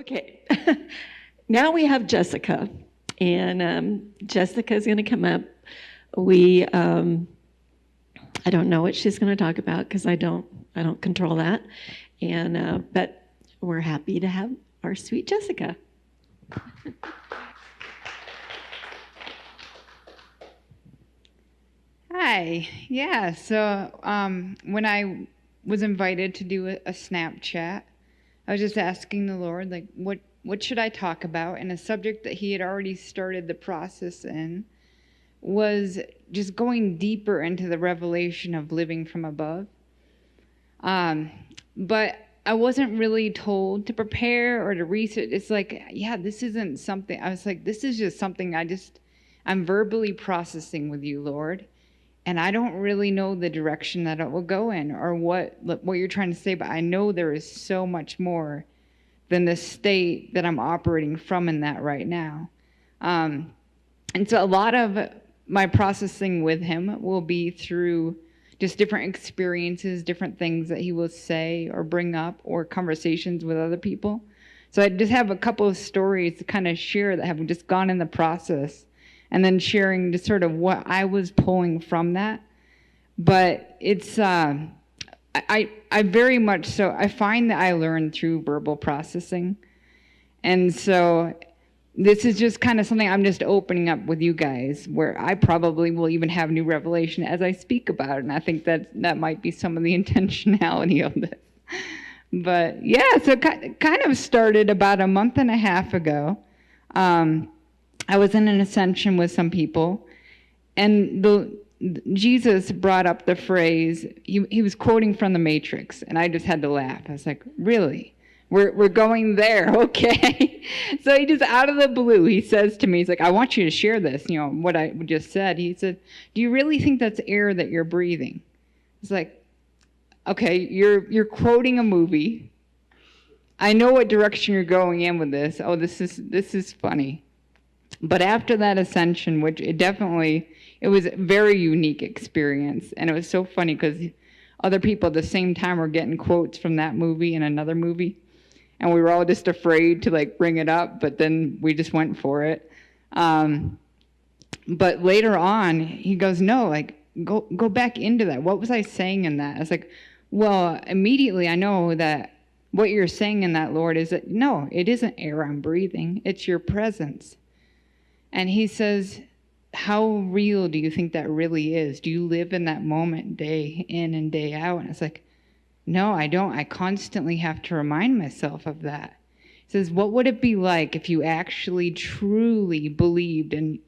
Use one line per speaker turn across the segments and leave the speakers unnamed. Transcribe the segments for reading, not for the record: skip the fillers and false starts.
Okay. Now we have Jessica, and Jessica is going to come up. I don't know what she's going to talk about because I don't control that, and but we're happy to have our sweet Jessica.
Hi. Yeah. So when I was invited to do a Snapchat, I was just asking the Lord, like, what should I talk about? And a subject that He had already started the process in was just going deeper into the revelation of living from above. But I wasn't really told to prepare or to research. It's like, yeah, this isn't something. I was like, this is just something I'm verbally processing with you, Lord. And I don't really know the direction that it will go in or what you're trying to say, but I know there is so much more than the state that I'm operating from in that right now. And so a lot of my processing with Him will be through just different experiences, different things that He will say or bring up, or conversations with other people. So I just have a couple of stories to kind of share that have just gone in the process, and then sharing just sort of what I was pulling from that. But it's, I very much so, I find that I learn through verbal processing. And so this is just kind of something I'm just opening up with you guys, where I probably will even have new revelation as I speak about it. And I think that might be some of the intentionality of this. But yeah, so kind of started about a month and a half ago. I was in an ascension with some people, and Jesus brought up the phrase, he was quoting from the Matrix, and I just had to laugh. I was like, really? We're going there, okay. So he just, out of the blue, he says to me, he's like, I want you to share this, what I just said. He said, do you really think that's air that you're breathing? It's like, okay, you're quoting a movie. I know what direction you're going in with this. Oh, this is funny. But after that ascension, which it was a very unique experience. And it was so funny because other people at the same time were getting quotes from that movie and another movie. And we were all just afraid to bring it up, but then we just went for it. But later on, he goes, no, go back into that. What was I saying in that? I was like, well, immediately I know that what you're saying in that, Lord, is that, no, it isn't air I'm breathing. It's your presence. And he says, how real do you think that really is? Do you live in that moment day in and day out? And it's like, no, I don't. I constantly have to remind myself of that. He says, what would it be like if you actually truly believed in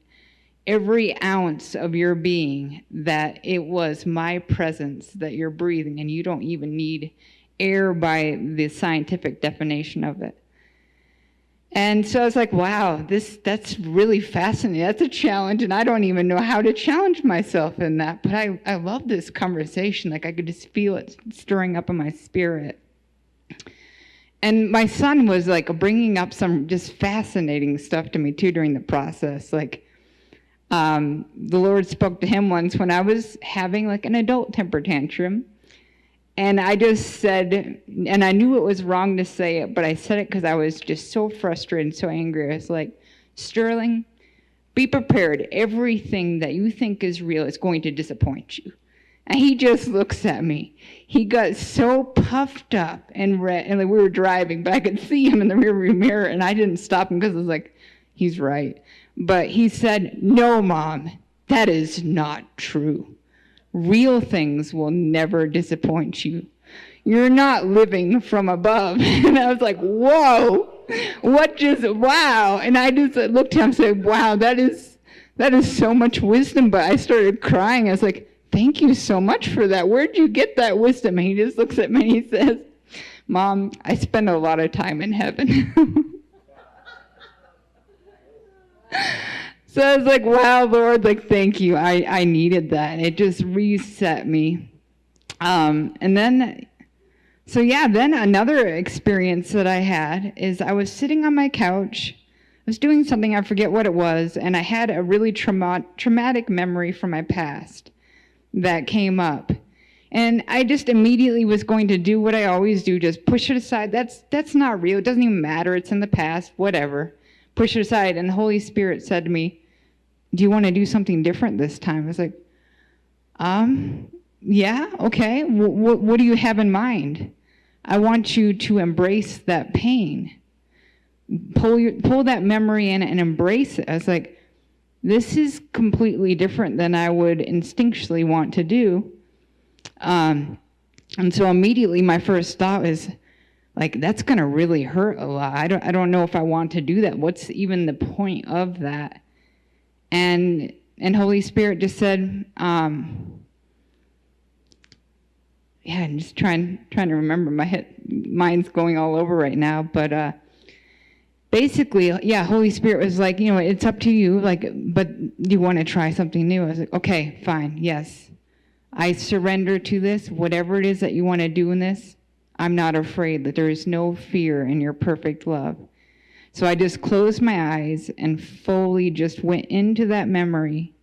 every ounce of your being that it was my presence that you're breathing, and you don't even need air by the scientific definition of it? And so I was like, wow, that's really fascinating. That's a challenge, and I don't even know how to challenge myself in that. But I love this conversation. I could just feel it stirring up in my spirit. And my son was bringing up some just fascinating stuff to me too during the process. The Lord spoke to him once when I was having an adult temper tantrum. And I just said, and I knew it was wrong to say it, but I said it because I was just so frustrated and so angry. I was like, Sterling, be prepared. Everything that you think is real is going to disappoint you. And he just looks at me. He got so puffed up and red, and we were driving, but I could see him in the rearview mirror, and I didn't stop him because I was like, he's right. But he said, no, Mom, that is not true. Real things will never disappoint you. You're not living from above. And I was like, whoa, wow. And I just looked at him and said, wow, that is so much wisdom. But I started crying. I was like, thank you so much for that. Where'd you get that wisdom? And he just looks at me and he says, Mom, I spend a lot of time in heaven. So I was like, wow, Lord, thank you. I needed that. It just reset me. And then another experience that I had is I was sitting on my couch. I was doing something, I forget what it was, and I had a really traumatic memory from my past that came up. And I just immediately was going to do what I always do, just push it aside. That's not real. It doesn't even matter. It's in the past, whatever. Push it aside. And the Holy Spirit said to me, do you want to do something different this time? I was like, yeah, okay. What do you have in mind? I want you to embrace that pain. Pull that memory in and embrace it. I was like, this is completely different than I would instinctually want to do. And so immediately my first thought is like, that's going to really hurt a lot. I don't know if I want to do that. What's even the point of that? And Holy Spirit just said, I'm just trying to remember. Mind's going all over right now. But basically, Holy Spirit was like, it's up to you. Like, but do you want to try something new? I was like, okay, fine, yes. I surrender to this. Whatever it is that you want to do in this, I'm not afraid. That there is no fear in your perfect love. So I just closed my eyes and fully just went into that memory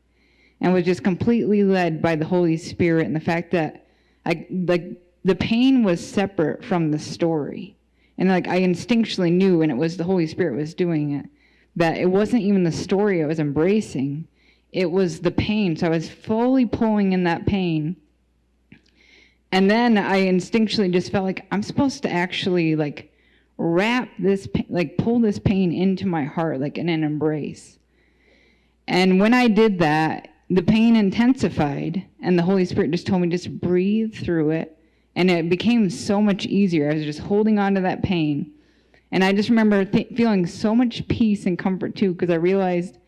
and was just completely led by the Holy Spirit, and the fact that the pain was separate from the story. And I instinctually knew, and it was the Holy Spirit was doing it, that it wasn't even the story I was embracing. It was the pain. So I was fully pulling in that pain. And then I instinctually just felt like I'm supposed to actually wrap this, pull this pain into my heart, in an embrace. And when I did that, the pain intensified, and the Holy Spirit just told me, just breathe through it. And it became so much easier. I was just holding on to that pain. And I just remember feeling so much peace and comfort too, because I realized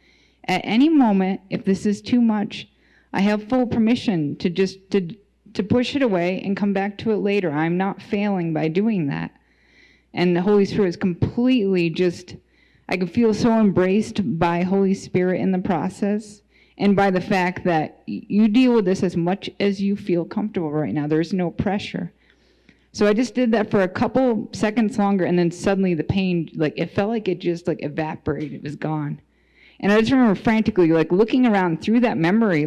at any moment, if this is too much, I have full permission to just to push it away and come back to it later. I'm not failing by doing that. And the Holy Spirit is completely I could feel so embraced by Holy Spirit in the process, and by the fact that you deal with this as much as you feel comfortable right now. There's no pressure. So I just did that for a couple seconds longer, and then suddenly the pain, it felt like it just evaporated. It was gone. And I just remember frantically looking around through that memory,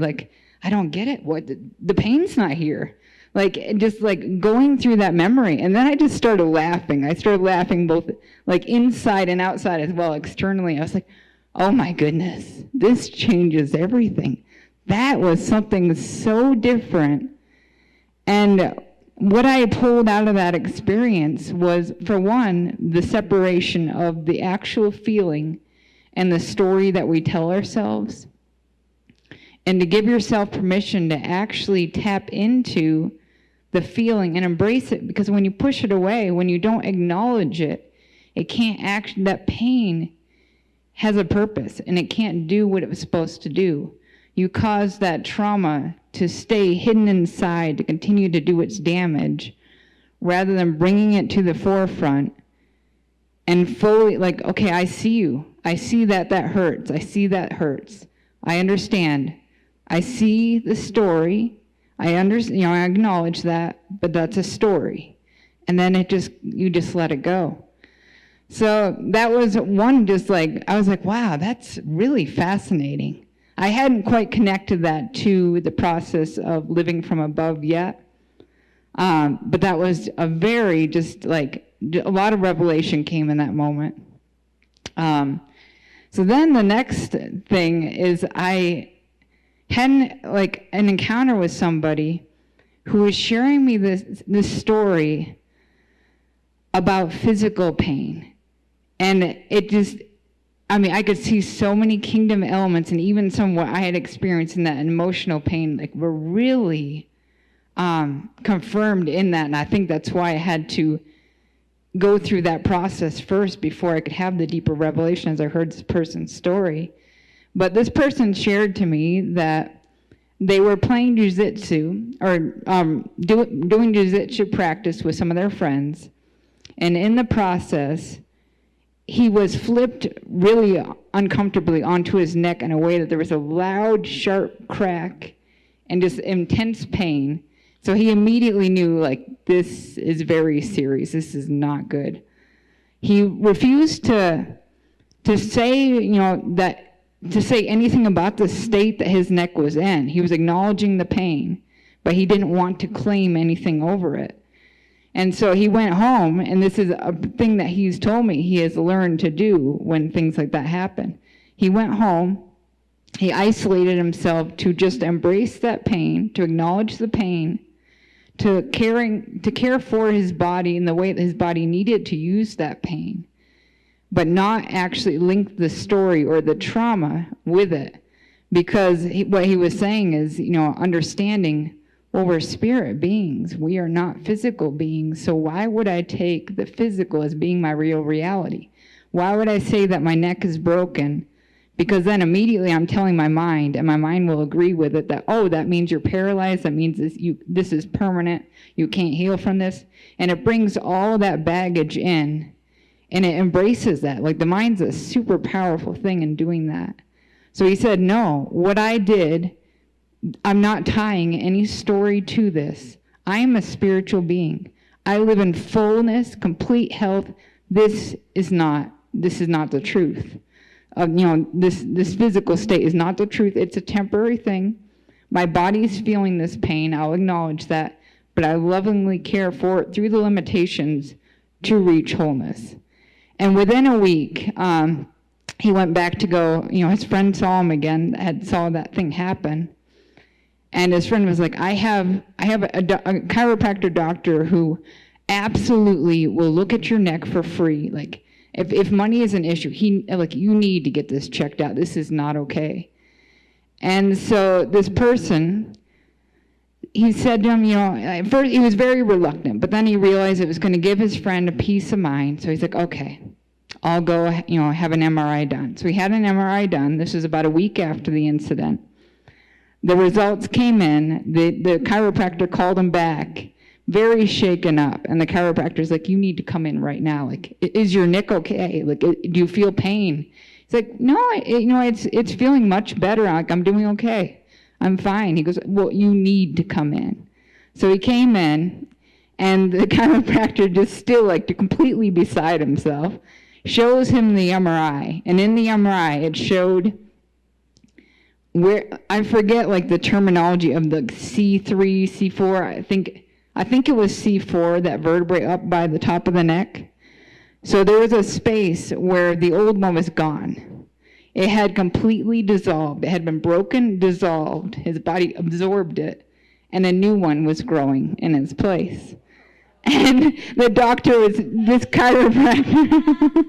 I don't get it. What, the pain's not here. Going through that memory. And then I just started laughing. I started laughing both inside and outside as well, externally. I was like, oh my goodness, this changes everything. That was something so different. And what I pulled out of that experience was, for one, the separation of the actual feeling and the story that we tell ourselves, and to give yourself permission to actually tap into the feeling and embrace it. Because when you push it away, when you don't acknowledge it, it can't act. That pain has a purpose, and it can't do what it was supposed to do. You cause that trauma to stay hidden inside, to continue to do its damage, rather than bringing it to the forefront and fully okay, I see you. I see that hurts. I see that hurts. I understand. I see the story. I understand, I acknowledge that, but that's a story. And then you just let it go. So that was one, I was like, wow, that's really fascinating. I hadn't quite connected that to the process of living from above yet. But that was a very, a lot of revelation came in that moment. So then the next thing is I had an encounter with somebody who was sharing me this story about physical pain. And it just, I could see so many kingdom elements, and even some what I had experienced in that emotional pain, were really confirmed in that. And I think that's why I had to go through that process first before I could have the deeper revelation as I heard this person's story. But this person shared to me that they were playing jiu-jitsu, or doing jiu-jitsu practice with some of their friends. And in the process, he was flipped really uncomfortably onto his neck in a way that there was a loud, sharp crack and just intense pain. So he immediately knew, this is very serious. This is not good. He refused to say, to say anything about the state that his neck was in. He was acknowledging the pain, but he didn't want to claim anything over it. And so he went home, and this is a thing that he's told me he has learned to do when things like that happen. He went home, he isolated himself to just embrace that pain, to acknowledge the pain, to care for his body in the way that his body needed to use that pain, but not actually link the story or the trauma with it. Because what he was saying is, understanding, well, we're spirit beings. We are not physical beings. So why would I take the physical as being my real reality? Why would I say that my neck is broken? Because then immediately I'm telling my mind, and my mind will agree with it, that, oh, that means you're paralyzed. That means this is permanent. You can't heal from this. And it brings all that baggage in, and it embraces that. Like, the mind's a super powerful thing in doing that. So he said, no, what I did, I'm not tying any story to this. I am a spiritual being. I live in fullness, complete health. This is not the truth. This physical state is not the truth. It's a temporary thing. My body's feeling this pain. I'll acknowledge that, but I lovingly care for it through the limitations to reach wholeness. And within a week, he went back to go, his friend saw him again, saw that thing happen. And his friend was like, I have a chiropractor doctor who absolutely will look at your neck for free. Like, if money is an issue, you need to get this checked out. This is not okay. And so this person, he said to him, at first he was very reluctant, but then he realized it was going to give his friend a peace of mind. So he's like, okay, I'll go, have an MRI done. So he had an MRI done. This was about a week after the incident. The results came in. The chiropractor called him back, very shaken up. And the chiropractor's like, you need to come in right now. Like, is your neck okay? Like, do you feel pain? He's like, no, it's feeling much better. Like, I'm doing okay. I'm fine. He goes, well, you need to come in. So he came in, and the chiropractor, just still completely beside himself, shows him the MRI. And in the MRI, it showed where, I forget the terminology of the C3, C4, I think it was C4, that vertebrae up by the top of the neck. So there was a space where the old one was gone. It had completely dissolved. It had been broken, dissolved. His body absorbed it, and a new one was growing in its place. And the doctor this chiropractor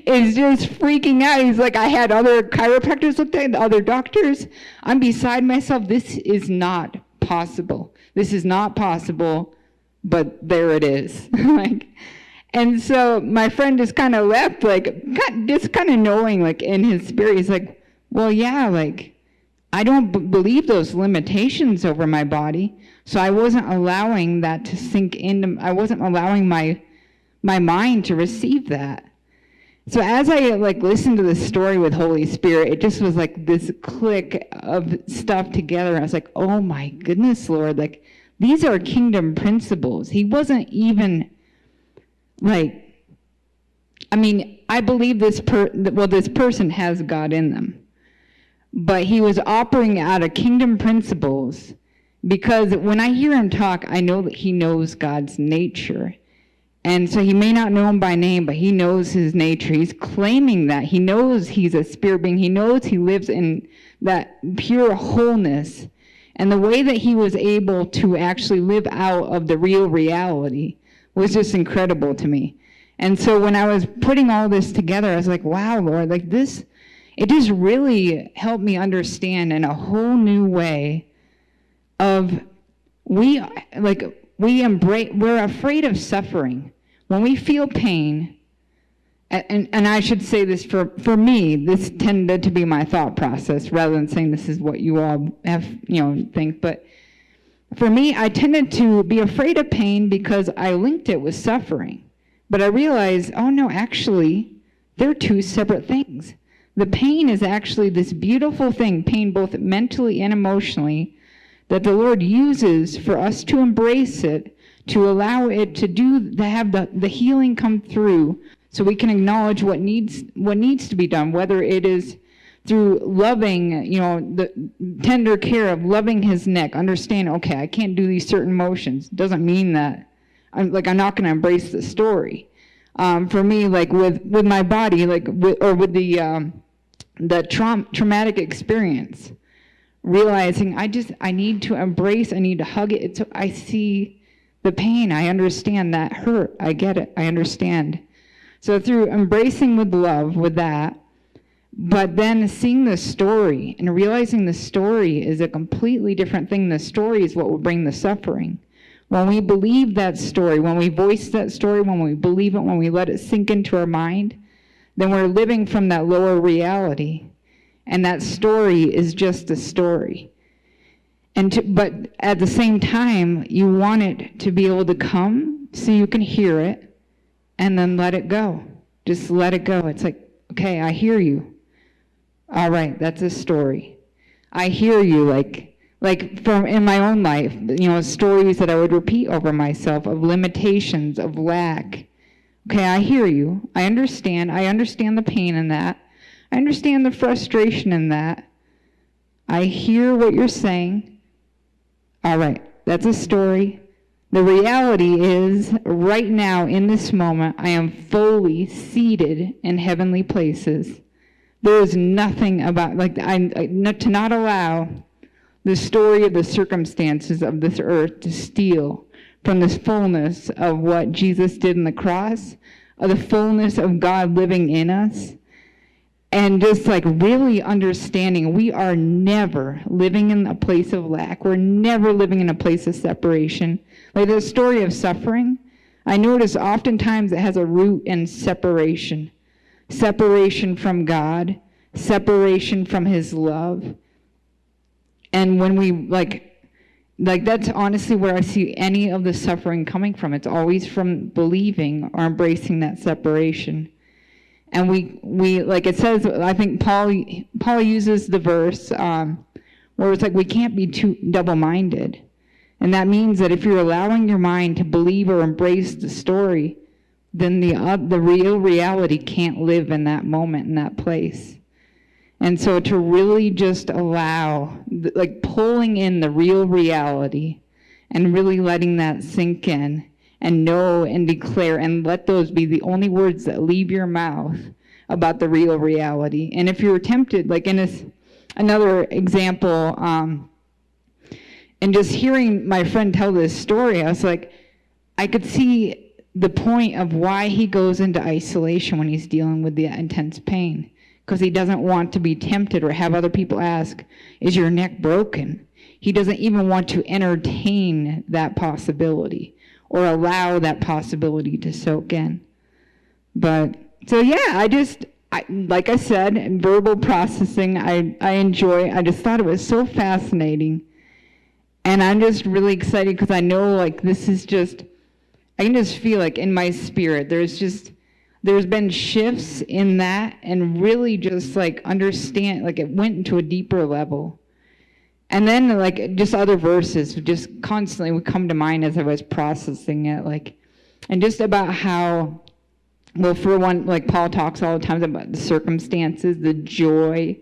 is just freaking out. He's like, I had other chiropractors look at it, other doctors. I'm beside myself. This is not possible. This is not possible, but there it is. And so my friend just kind of left, just kind of knowing, in his spirit, he's like, well, yeah, I don't believe those limitations over my body, so I wasn't allowing that to sink into, I wasn't allowing my mind to receive that. So as I listened to the story with Holy Spirit, it just was this click of stuff together. I was like, oh my goodness, Lord, these are kingdom principles. He wasn't even I believe this person has God in them, but he was operating out of kingdom principles, because when I hear him talk, I know that he knows God's nature. And so he may not know him by name, but he knows his nature. He's claiming that. He knows he's a spirit being. He knows he lives in that pure wholeness. And the way that he was able to actually live out of the real reality was just incredible to me. And so when I was putting all this together, I was like, wow, Lord, this, it just really helped me understand in a whole new way of we're afraid of suffering. When we feel pain, and I should say this for me, this tended to be my thought process rather than saying this is what you all have, think. But for me, I tended to be afraid of pain because I linked it with suffering. But I realized, oh no, actually, they're two separate things. The pain is actually this beautiful thing, pain both mentally and emotionally, that the Lord uses for us to embrace it, to allow it to have the healing come through, so we can acknowledge what needs to be done, whether it is through loving, the tender care of loving his neck, understand, okay, I can't do these certain motions. Doesn't mean that I'm not going to embrace the story. For me, like with my body, like with the traumatic experience, realizing I need to embrace, I need to hug it. I see the pain. I understand that hurt. I get it. I understand. So through embracing with love with that, but then seeing the story and realizing the story is a completely different thing. The story is what will bring the suffering. When we believe that story, when we voice that story, when we believe it, when we let it sink into our mind, then we're living from that lower reality. And that story is just a story. But at the same time, you want it to be able to come so you can hear it and then let it go. Just let it go. It's like, okay, I hear you. All right, that's a story. I hear you, like from in my own life, stories that I would repeat over myself of limitations, of lack. Okay, I hear you. I understand the pain in that. I understand the frustration in that. I hear what you're saying. All right, that's a story. The reality is, right now, in this moment, I am fully seated in heavenly places. There is nothing about, to not allow the story of the circumstances of this earth to steal from this fullness of what Jesus did on the cross, of the fullness of God living in us, and just really understanding we are never living in a place of lack. We're never living in a place of separation. Like the story of suffering, I notice oftentimes it has a root in separation. Separation from God, separation from his love. And when we that's honestly where I see any of the suffering coming from. It's always from believing or embracing that separation. And we like it says, I think Paul uses the verse where it's we can't be too double-minded. And that means that if you're allowing your mind to believe or embrace the story, then the real reality can't live in that moment, in that place. And so to really just allow, pulling in the real reality and really letting that sink in and know and declare and let those be the only words that leave your mouth about the real reality. And if you're tempted, in another example, and just hearing my friend tell this story, I was I could see the point of why he goes into isolation when he's dealing with the intense pain, because he doesn't want to be tempted or have other people ask, is your neck broken? He doesn't even want to entertain that possibility or allow that possibility to soak in. But so yeah, like I said, verbal processing, I enjoy. I just thought it was so fascinating. And I'm just really excited because I know this is just, I can just feel in my spirit, there's been shifts in that and really just understand, it went into a deeper level. And then just other verses just constantly would come to mind as I was processing it, and just about how, well, for one, Paul talks all the time about the circumstances, the joy,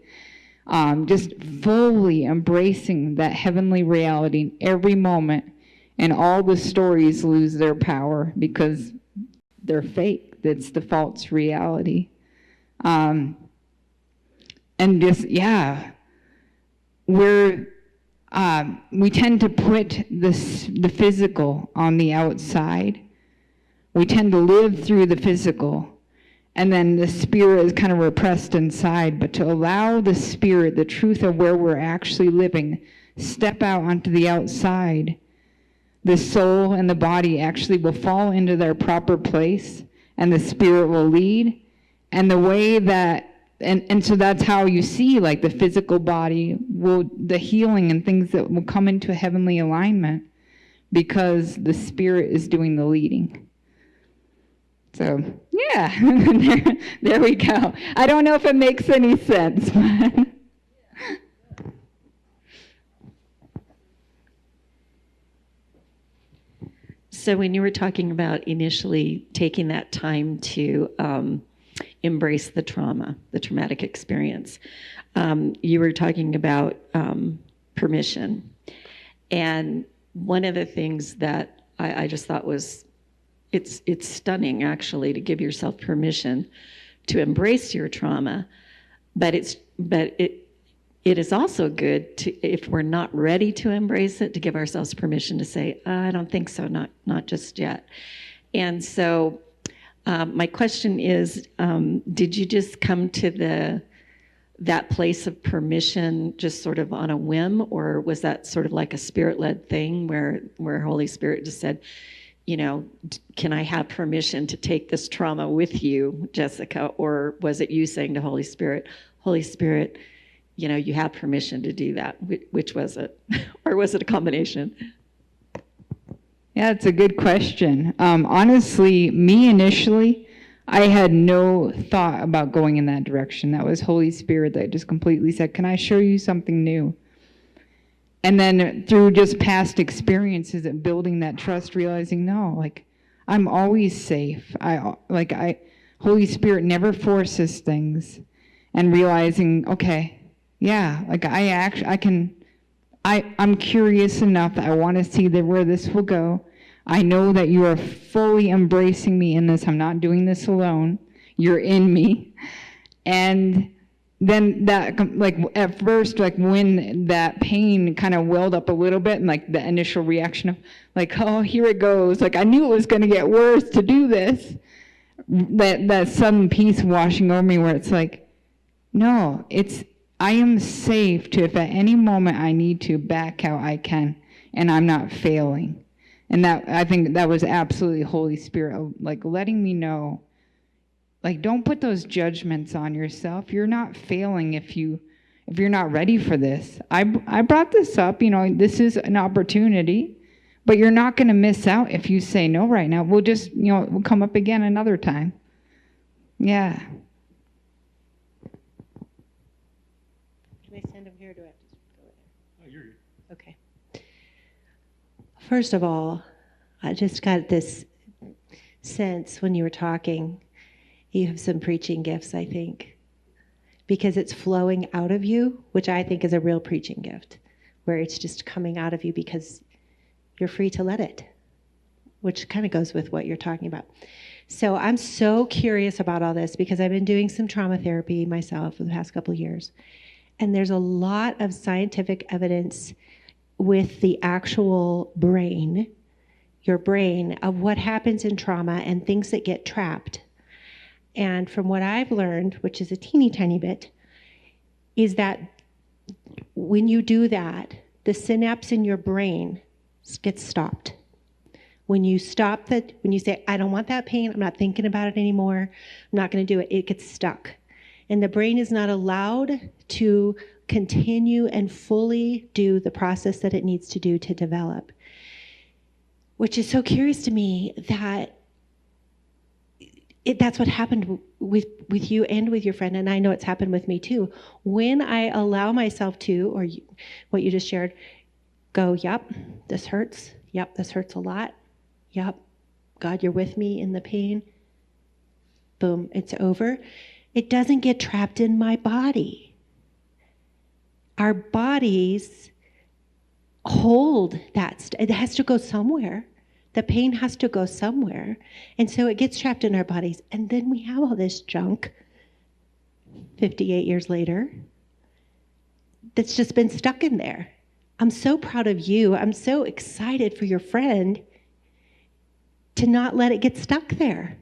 just fully embracing that heavenly reality in every moment, and all the stories lose their power because they're fake. That's the false reality. And just, yeah, we tend to put the physical on the outside. We tend to live through the physical, and then the spirit is kind of repressed inside. But to allow the spirit, the truth of where we're actually living, step out onto the outside, the soul and the body actually will fall into their proper place, and the spirit will lead. And the way that, and so that's how you see the physical body the healing and things that will come into a heavenly alignment, because the spirit is doing the leading. So yeah, there we go. I don't know if it makes any sense, but
So when you were talking about initially taking that time to, embrace the trauma, the traumatic experience. You were talking about permission. And one of the things that I just thought was, it's stunning actually to give yourself permission to embrace your trauma, but it is also good to, if we're not ready to embrace it, to give ourselves permission to say, I don't think so, not just yet. And so my question is, did you just come to that place of permission just sort of on a whim, or was that sort of like a spirit-led thing where Holy Spirit just said, can I have permission to take this trauma with you, Jessica? Or was it you saying to Holy Spirit, you have permission to do that? Which was it? Or was it a combination?
Yeah, it's a good question. Honestly, me initially, I had no thought about going in that direction. That was Holy Spirit that just completely said, can I show you something new? And then through just past experiences and building that trust, realizing, no, like, I'm always safe. Holy Spirit never forces things. And realizing, okay, yeah, like I'm curious enough that I want to see where this will go. I know that you are fully embracing me in this. I'm not doing this alone. You're in me. And then that, like, at first, like, when that pain kind of welled up a little bit, and like the initial reaction of like, oh, here it goes. Like, I knew it was going to get worse to do this. That sudden peace washing over me where it's like, no, I am safe to, if at any moment I need to back out, I can, and I'm not failing. And that, I think that was absolutely Holy Spirit, like, letting me know, like, don't put those judgments on yourself. You're not failing if you're not ready for this. I brought this up, this is an opportunity, but you're not going to miss out if you say no right now. We'll just, we'll come up again another time. Yeah.
Can I stand over here or do I have to go over there?
Oh, you're here.
Okay. First of all, I just got this sense when you were talking, you have some preaching gifts, I think, because it's flowing out of you, which I think is a real preaching gift, where it's just coming out of you because you're free to let it, which kind of goes with what you're talking about. So I'm so curious about all this because I've been doing some trauma therapy myself for the past couple of years. And there's a lot of scientific evidence with the actual brain, your brain, of what happens in trauma and things that get trapped. And from what I've learned, which is a teeny tiny bit, is that when you do that, the synapse in your brain gets stopped. When you stop that, when you say, I don't want that pain, I'm not thinking about it anymore, I'm not going to do it, it gets stuck. And the brain is not allowed to continue and fully do the process that it needs to do to develop. Which is so curious to me that that's what happened with you and with your friend, and I know it's happened with me too. When I allow myself to, or what you just shared, go, yep, this hurts. Yep, this hurts a lot. Yep, God, you're with me in the pain. Boom, it's over. It doesn't get trapped in my body. Our bodies hold that. It has to go somewhere. The pain has to go somewhere. And so it gets trapped in our bodies. And then we have all this junk 58 years later that's just been stuck in there. I'm so proud of you. I'm so excited for your friend to not let it get stuck there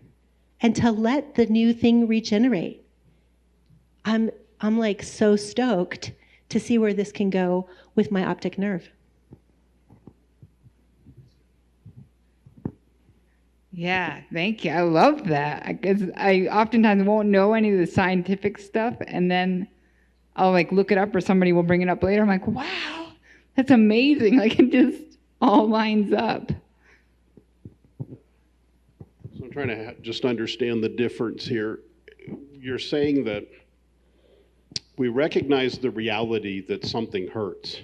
and to let the new thing regenerate. I'm like so stoked to see where this can go with my optic nerve.
Yeah, thank you. I love that because I oftentimes won't know any of the scientific stuff, and then I'll like look it up, or somebody will bring it up later. I'm like, wow, that's amazing. Like, it just all lines up.
So I'm trying to just understand the difference here. You're saying that we recognize the reality that something hurts,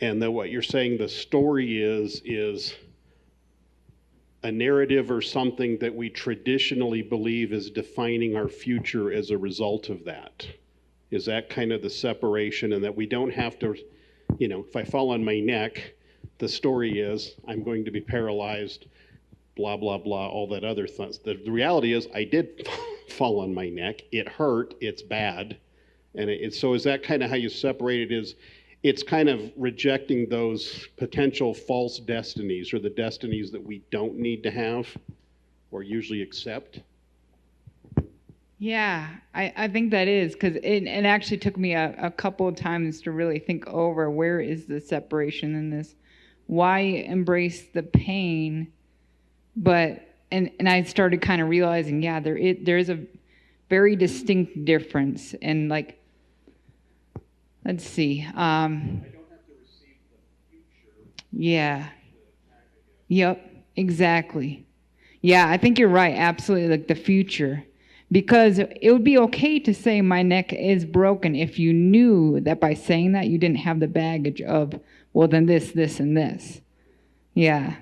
and that what you're saying the story is a narrative or something that we traditionally believe is defining our future as a result of that? Is that kind of the separation, and that we don't have to, if I fall on my neck, the story is I'm going to be paralyzed, blah, blah, blah, all that other things. The reality is I did fall on my neck. It hurt. It's bad. And so is that kind of how you separate it? It's kind of rejecting those potential false destinies, or the destinies that we don't need to have or usually accept?
Yeah, I think that is, because it actually took me a couple of times to really think over, where is the separation in this? Why embrace the pain? But and I started kind of realizing, yeah, there is a very distinct difference. And like, let's see. I don't have to receive the future. Yeah. Yep, exactly. Yeah, I think you're right. Absolutely, like the future. Because it would be okay to say my neck is broken if you knew that by saying that you didn't have the baggage of, well, then this, and this. Yeah.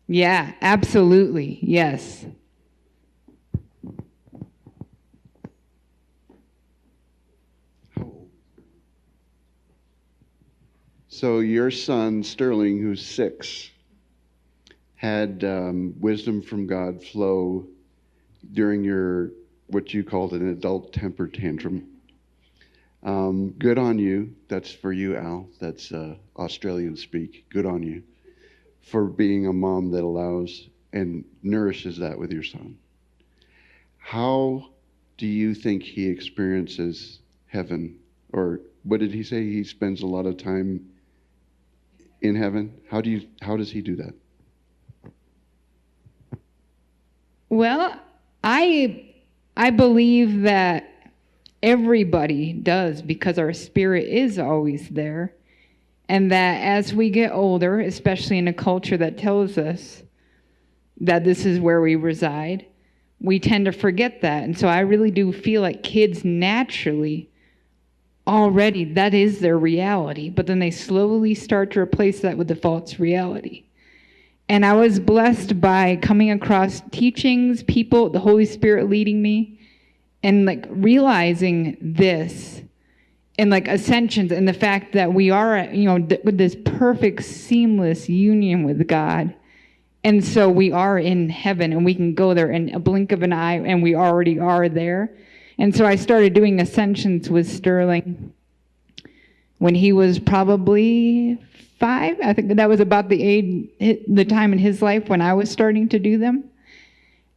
Yeah, absolutely. Yes.
So your son, Sterling, who's 6, had wisdom from God flow during your, what you called an adult temper tantrum. Good on you. That's for you, Al. That's Australian speak. Good on you for being a mom that allows and nourishes that with your son. How do you think he experiences heaven? Or what did he say? He spends a lot of time in heaven. How does he do that?
Well, I believe that everybody does, because our spirit is always there. And that as we get older, especially in a culture that tells us that this is where we reside, we tend to forget that. And so I really do feel like kids naturally already, that is their reality. But then they slowly start to replace that with the false reality. And I was blessed by coming across teachings, people, the Holy Spirit leading me, and like realizing this, and like ascensions, and the fact that we are, with this perfect, seamless union with God. And so we are in heaven, and we can go there in a blink of an eye, and we already are there. And so I started doing ascensions with Sterling when he was probably 5. I think that was about the time in his life when I was starting to do them.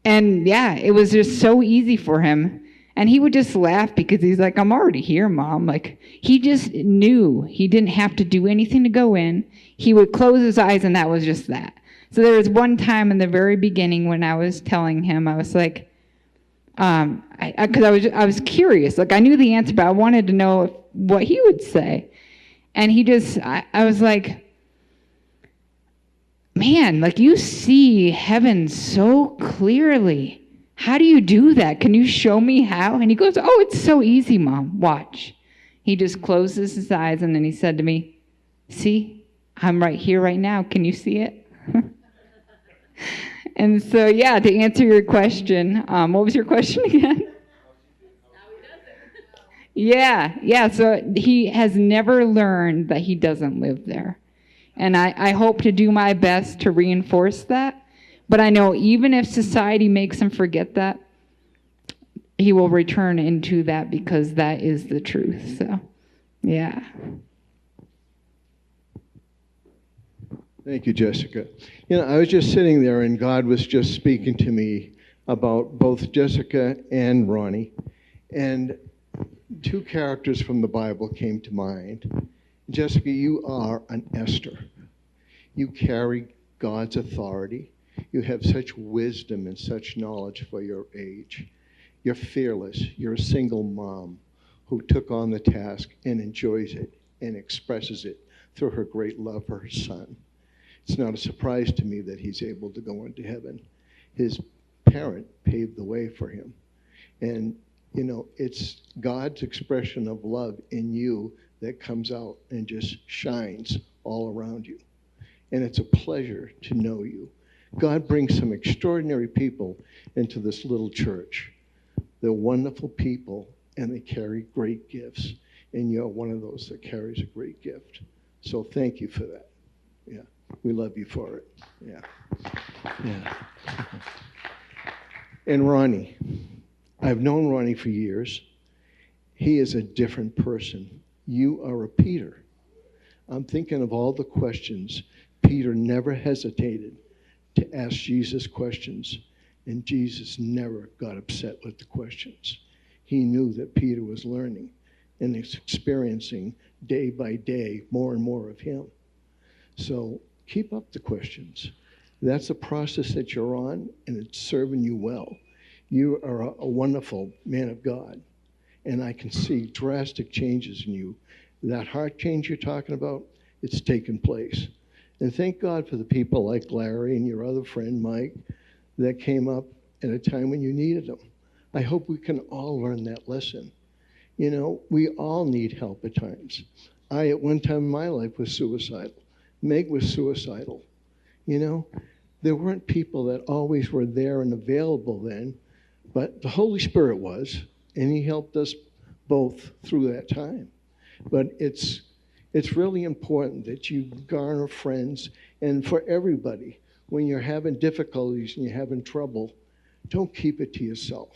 And yeah, it was just so easy for him. And he would just laugh because he's like, I'm already here, Mom. Like, he just knew he didn't have to do anything to go in. He would close his eyes, and that was just that. So there was one time in the very beginning when I was telling him, I was like, because I was curious. Like, I knew the answer, but I wanted to know what he would say. And I was like, man, like, you see heaven so clearly. How do you do that? Can you show me how? And he goes, oh, it's so easy, Mom. Watch. He just closes his eyes, and then he said to me, see, I'm right here right now. Can you see it? And so, yeah, to answer your question, what was your question again? Yeah. So he has never learned that he doesn't live there. And I hope to do my best to reinforce that. But I know even if society makes him forget that, he will return into that, because that is the truth. So, yeah.
Thank you, Jessica. I was just sitting there, and God was just speaking to me about both Jessica and Ronnie. And 2 characters from the Bible came to mind. Jessica, you are an Esther. You carry God's authority. You have such wisdom and such knowledge for your age. You're fearless. You're a single mom who took on the task and enjoys it and expresses it through her great love for her son. It's not a surprise to me that he's able to go into heaven. His parent paved the way for him. And, it's God's expression of love in you that comes out and just shines all around you. and it's a pleasure to know you. God brings some extraordinary people into this little church. They're wonderful people, and they carry great gifts, and you're one of those that carries a great gift. So thank you for that. Yeah, we love you for it. Yeah. Yeah. And Ronnie, I've known Ronnie for years. He is a different person. You are a Peter. I'm thinking of all the questions. Peter never hesitated to ask Jesus questions, and Jesus never got upset with the questions. He knew that Peter was learning and experiencing day by day more and more of him. So keep up the questions. That's a process that you're on, and it's serving you well. You are a wonderful man of God, and I can see drastic changes in you. That heart change you're talking about, it's taken place. And thank God for the people like Larry and your other friend, Mike, that came up at a time when you needed them. I hope we can all learn that lesson. You know, we all need help at times. I, at one time in my life, was suicidal. Meg was suicidal. You know, there weren't people that always were there and available then, but the Holy Spirit was, and he helped us both through that time. But it's really important that you garner friends, and for everybody, when you're having difficulties and you're having trouble, don't keep it to yourself.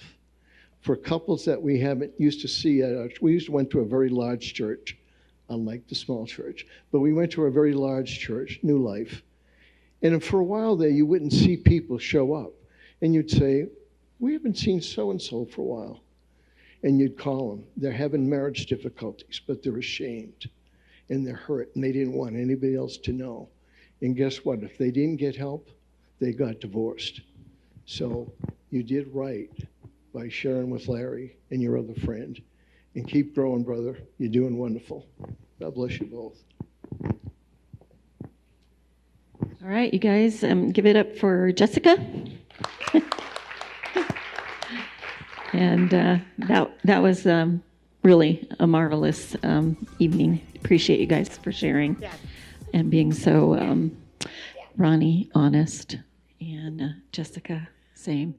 For couples that we haven't used to see at our, we went to a very large church, unlike the small church, but we went to a very large church, New Life. And for a while there, you wouldn't see people show up. And you'd say, we haven't seen so-and-so for a while. And you'd call them. They're having marriage difficulties, but they're ashamed. And they're hurt, and they didn't want anybody else to know. And guess what? If they didn't get help, they got divorced. So you did right by sharing with Larry and your other friend. And keep growing, brother. You're doing wonderful. God bless you both.
All right, you guys, give it up for Jessica. And that was really a marvelous evening. Appreciate you guys for sharing and being so, Ronnie, honest, and Jessica, same.